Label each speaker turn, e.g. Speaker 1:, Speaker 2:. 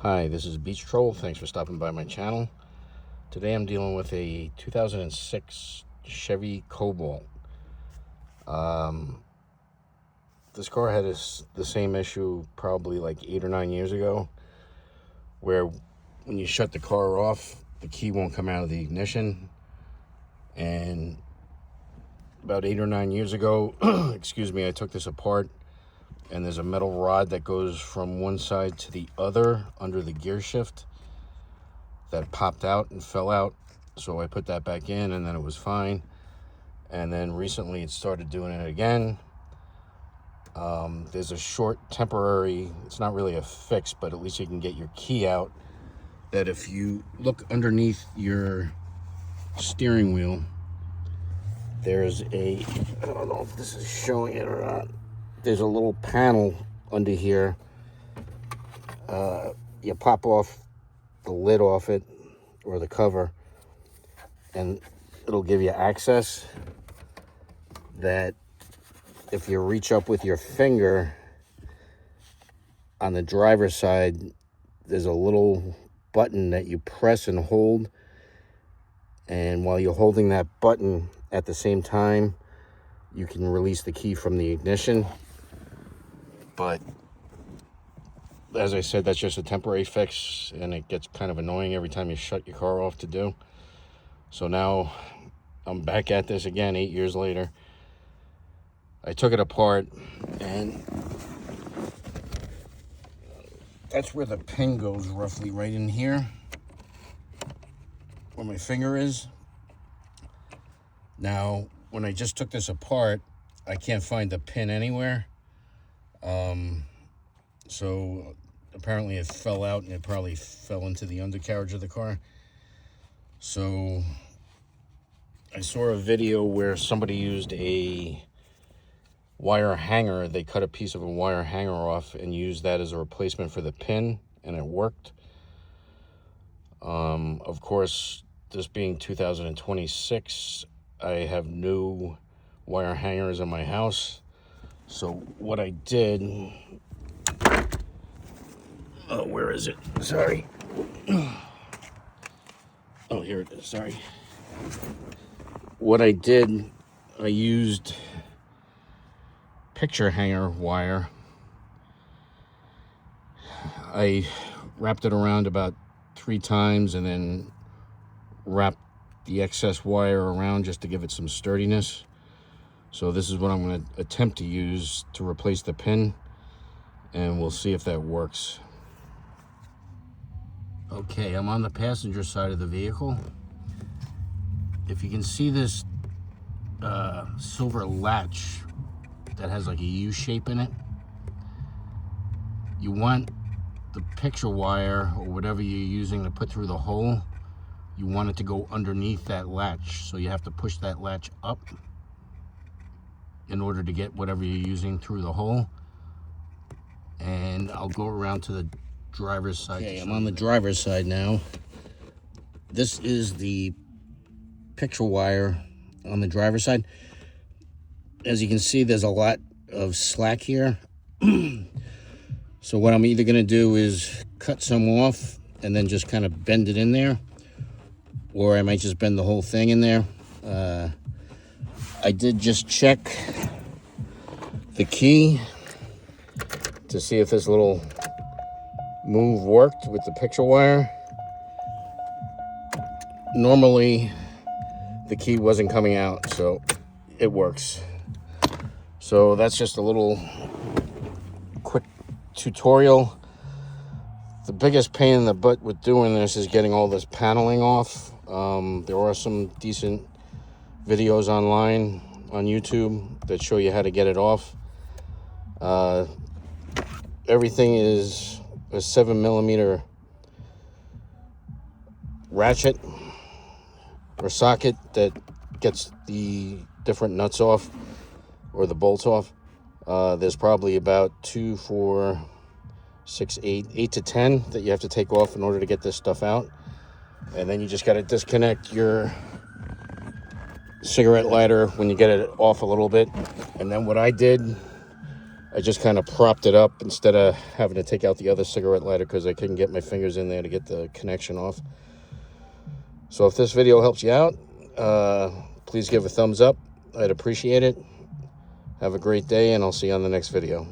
Speaker 1: Hi, this is Beach Troll. Thanks for stopping by my channel. Today I'm dealing with a 2006 Chevy Cobalt. This car had the same issue probably like 8 or 9 years ago, where when you shut the car off, the key won't come out of the ignition. And about 8 or 9 years ago, excuse me, I took this apart, and there's a metal rod that goes from one side to the other under the gear shift that popped out and fell out. So I put that back in, and then it was fine. And then recently it started doing it again. There's a short temporary, it's not really a fix, but at least you can get your key out, that if you look underneath your steering wheel, there's I don't know if this is showing it or not, there's a little panel under here. You pop off the lid off it, or the cover, and it'll give you access that if you reach up with your finger on the driver's side, there's a little button that you press and hold, and while you're holding that button at the same time, you can release the key from the ignition. But as I said, that's just a temporary fix, and it gets kind of annoying every time you shut your car off to do. So now I'm back at this again 8 years later. I took it apart, and that's where the pin goes, roughly right in here, where my finger is. Now, when I just took this apart, I can't find the pin anywhere. So apparently it fell out, and it probably fell into the undercarriage of the car. So I saw a video where somebody used a wire hanger. They cut a piece of a wire hanger off and used that as a replacement for the pin, and it worked. Of course, this being 2026, I have new wire hangers in my house. So what I did, where is it? Sorry. Oh, here it is. Sorry. What I did, I used picture hanger wire. I wrapped it around about 3 times, and then wrapped the excess wire around just to give it some sturdiness. So this is what I'm going to attempt to use to replace the pin, and we'll see if that works. Okay, I'm on the passenger side of the vehicle. If you can see this silver latch that has like a U shape in it, you want the picture wire or whatever you're using to put through the hole, you want it to go underneath that latch. So you have to push that latch up in order to get whatever you're using through the hole. And I'll go around to the driver's side. Okay, I'm on the driver's side now. This is the picture wire on the driver's side. As you can see, there's a lot of slack here. So what I'm either going to do is cut some off and then just kind of bend it in there, or I might just bend the whole thing in there. I did just check the key to see if this little move worked with the picture wire. Normally the key wasn't coming out, so it works. So that's just a little quick tutorial. The biggest pain in the butt with doing this is getting all this paneling off. There are some decent videos online on YouTube that show you how to get it off. Everything is a 7mm ratchet or socket that gets the different nuts off, or the bolts off. There's probably about 2, 4, 6, 8 to 10 that you have to take off in order to get this stuff out. And then you just got to disconnect your cigarette lighter when you get it off a little bit. And then what I did, I just kind of propped it up instead of having to take out the other cigarette lighter because I couldn't get my fingers in there to get the connection off. So if this video helps you out, please give a thumbs up. I'd appreciate it. Have a great day, and I'll see you on the next video.